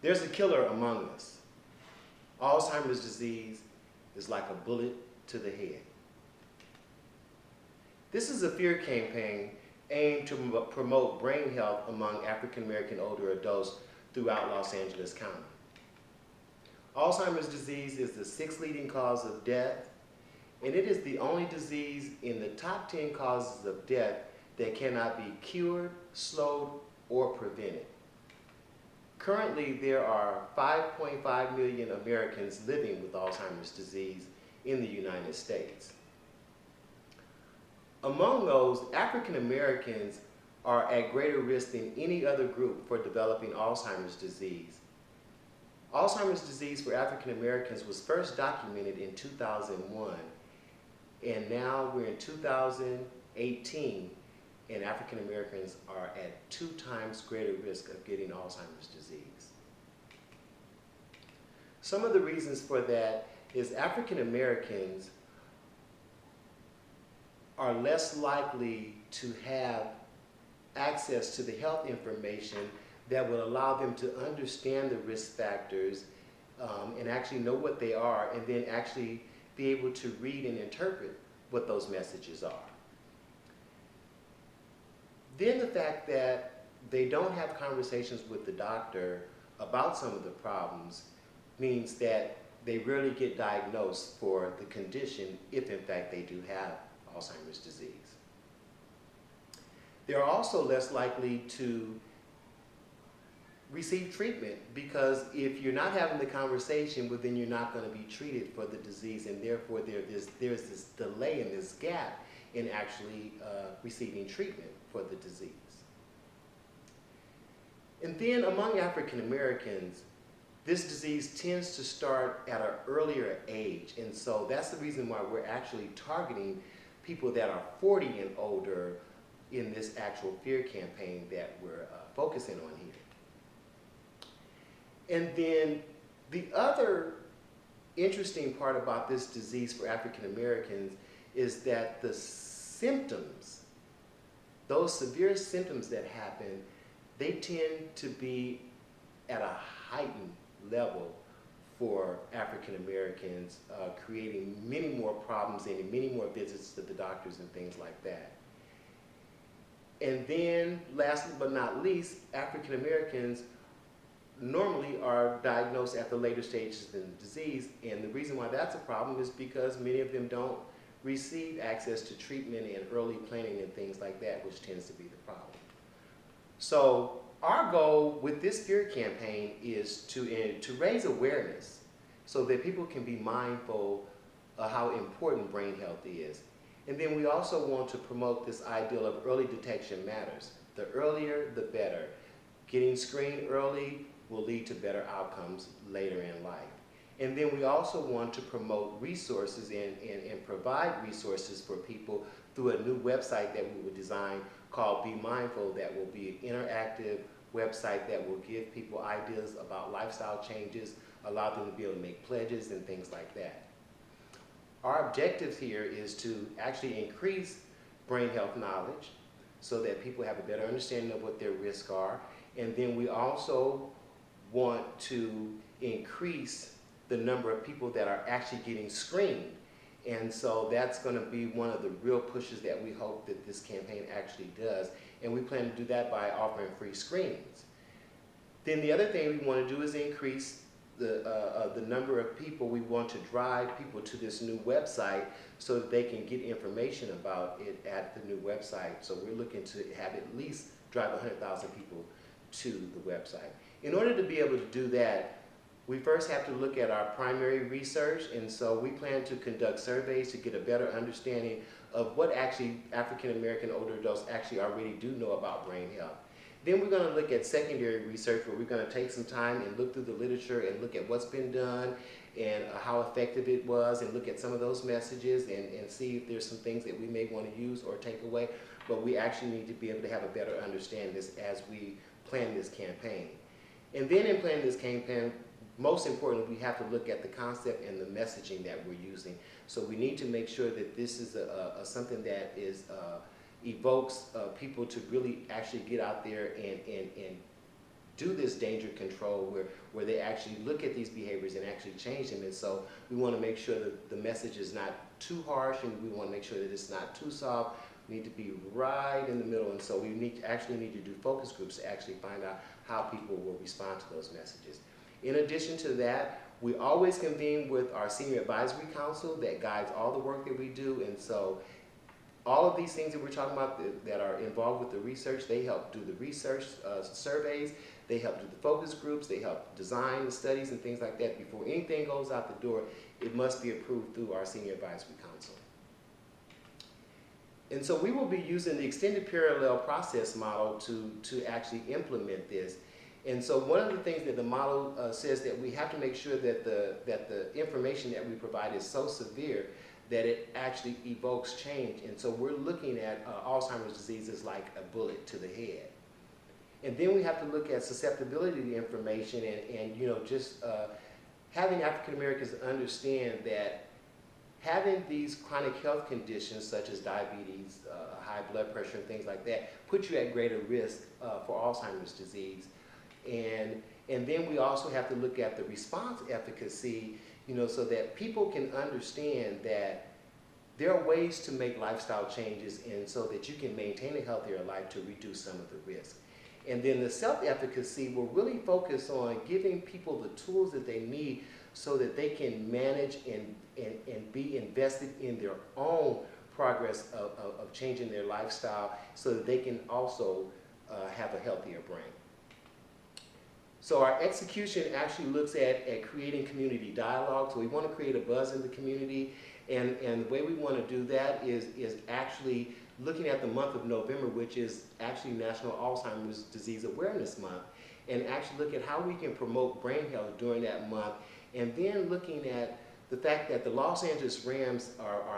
There's a killer among us. Alzheimer's disease is like a bullet to the head. This is a fear campaign aimed to promote brain health among African American older adults throughout Los Angeles County. Alzheimer's disease is the 6th leading cause of death, and it is the only disease in the top 10 causes of death that cannot be cured, slowed, or prevented. Currently, there are 5.5 million Americans living with Alzheimer's disease in the United States. Among those, African Americans are at greater risk than any other group for developing Alzheimer's disease. Alzheimer's disease for African Americans was first documented in 2001, and now we're in 2018, and African Americans are at 2 times greater risk of getting Alzheimer's disease. Some of the reasons for that is African Americans are less likely to have access to the health information that will allow them to understand the risk factors and actually know what they are, and then actually be able to read and interpret what those messages are. Then the fact that they don't have conversations with the doctor about some of the problems means that they rarely get diagnosed for the condition if in fact they do have Alzheimer's disease. They're also less likely to receive treatment, because if you're not having the conversation, well, then you're not going to be treated for the disease, and therefore there's this delay and this gap in actually receiving treatment for the disease. And then among African Americans, this disease tends to start at an earlier age, and so that's the reason why we're actually targeting people that are 40 and older in this actual fear campaign that we're focusing on here. And then the other interesting part about this disease for African Americans is that the symptoms, those severe symptoms that happen, they tend to be at a heightened level for African Americans, creating many more problems and many more visits to the doctors and things like that. And then, last but not least, African Americans normally are diagnosed at the later stages of the disease, and the reason why that's a problem is because many of them don't receive access to treatment and early planning and things like that, which tends to be the problem. So our goal with this fear campaign is to raise awareness so that people can be mindful of how important brain health is. And then we also want to promote this ideal of early detection matters. The earlier, the better. Getting screened early will lead to better outcomes later in life. And then we also want to promote resources and provide resources for people through a new website that we will design called Be Mindful, that will be an interactive website that will give people ideas about lifestyle changes, allow them to be able to make pledges and things like that. Our objective here is to actually increase brain health knowledge so that people have a better understanding of what their risks are. And then we also want to increase the number of people that are actually getting screened. And so that's going to be one of the real pushes that we hope that this campaign actually does. And we plan to do that by offering free screenings. Then the other thing we want to do is increase the number of people. We want to drive people to this new website so that they can get information about it at the new website. So we're looking to have at least drive 100,000 people to the website. In order to be able to do that, we first have to look at our primary research, and so we plan to conduct surveys to get a better understanding of what actually African American older adults actually already do know about brain health. Then we're going to look at secondary research, where we're going to take some time and look through the literature and look at what's been done and how effective it was, and look at some of those messages and see if there's some things that we may want to use or take away. But we actually need to be able to have a better understanding this as we plan this campaign. And then in planning this campaign, most importantly, we have to look at the concept and the messaging that we're using. So we need to make sure that this is something that is evokes people to really actually get out there and do this danger control where they actually look at these behaviors and actually change them. And so we want to make sure that the message is not too harsh, and we want to make sure that it's not too soft. We need to be right in the middle, and so we actually need to do focus groups to actually find out how people will respond to those messages. In addition to that, we always convene with our senior advisory council that guides all the work that we do, and so all of these things that we're talking about that are involved with the research, they help do the research surveys, they help do the focus groups, they help design the studies and things like that. Before anything goes out the door, it must be approved through our senior advisory council. And so we will be using the extended parallel process model to actually implement this. And so one of the things that the model says that we have to make sure that the information that we provide is so severe that it actually evokes change. And so we're looking at Alzheimer's disease as like a bullet to the head. And then we have to look at susceptibility to the information and you know, just having African Americans understand that having these chronic health conditions such as diabetes, high blood pressure and things like that put you at greater risk for Alzheimer's disease. And then we also have to look at the response efficacy, you know, so that people can understand that there are ways to make lifestyle changes and so that you can maintain a healthier life to reduce some of the risk. And then the self-efficacy will really focus on giving people the tools that they need so that they can manage and be invested in their own progress of changing their lifestyle so that they can also have a healthier brain. So our execution actually looks at creating community dialogue. So we want to create a buzz in the community. And the way we want to do that is actually looking at the month of November, which is actually National Alzheimer's Disease Awareness Month, and actually look at how we can promote brain health during that month. And then looking at the fact that the Los Angeles Rams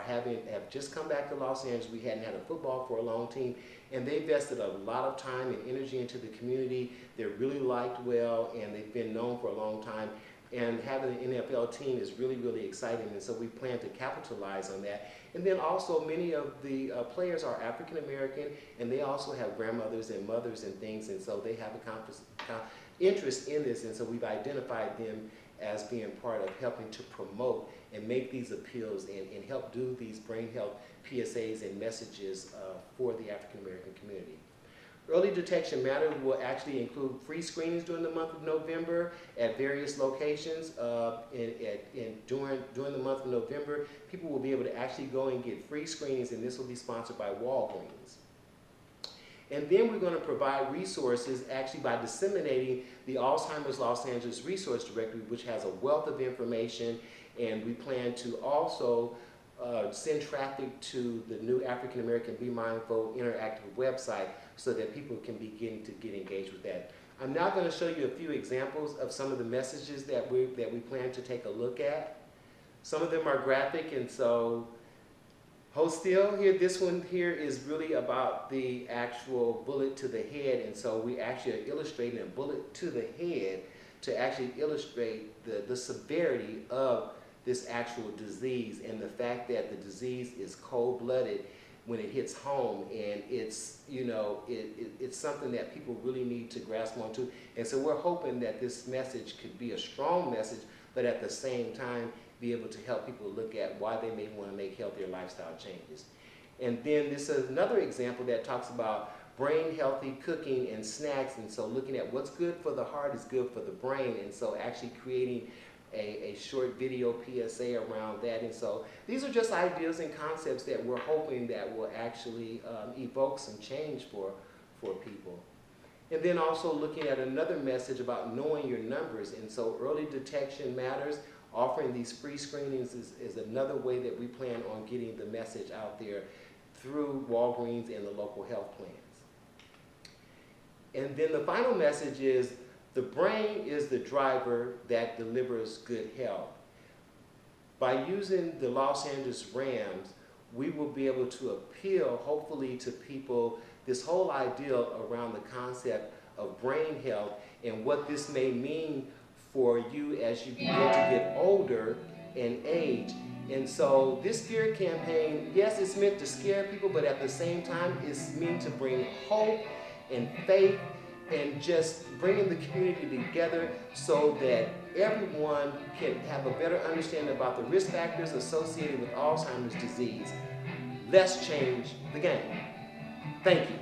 have just come back to Los Angeles. We hadn't had a football for a long time, and they invested a lot of time and energy into the community. They're really liked well, and they've been known for a long time. And having an NFL team is really, really exciting, and so we plan to capitalize on that. And then also many of the players are African American, and they also have grandmothers and mothers and things, and so they have a interest in this, and so we've identified them as being part of helping to promote and make these appeals and help do these brain health PSAs and messages for the African American community. Early detection matters will actually include free screenings during the month of November at various locations. During the month of November, people will be able to actually go and get free screenings, and this will be sponsored by Walgreens. And then we're going to provide resources actually by disseminating the Alzheimer's Los Angeles Resource Directory, which has a wealth of information, and we plan to also send traffic to the new African American Be Mindful interactive website so that people can begin to get engaged with that. I'm now going to show you a few examples of some of the messages that we plan to take a look at. Some of them are graphic, and so hold still here. This one here is really about the actual bullet to the head, and so we actually are illustrating a bullet to the head to actually illustrate the severity of this actual disease and the fact that the disease is cold-blooded when it hits home, and it's, you know, it's something that people really need to grasp onto. And so we're hoping that this message could be a strong message, but at the same time be able to help people look at why they may want to make healthier lifestyle changes. And then this is another example that talks about brain healthy cooking and snacks, and so looking at what's good for the heart is good for the brain, and so actually creating a short video PSA around that. And so these are just ideas and concepts that we're hoping that will actually evoke some change for people. And then also looking at another message about knowing your numbers, and so early detection matters. Offering these free screenings is another way that we plan on getting the message out there through Walgreens and the local health plans. And then the final message is the brain is the driver that delivers good health. By using the Los Angeles Rams, we will be able to appeal, hopefully, to people this whole idea around the concept of brain health and what this may mean for you as you begin to get older and age. And so this fear campaign, yes, it's meant to scare people, but at the same time, it's meant to bring hope and faith and just bringing the community together so that everyone can have a better understanding about the risk factors associated with Alzheimer's disease. Let's change the game. Thank you.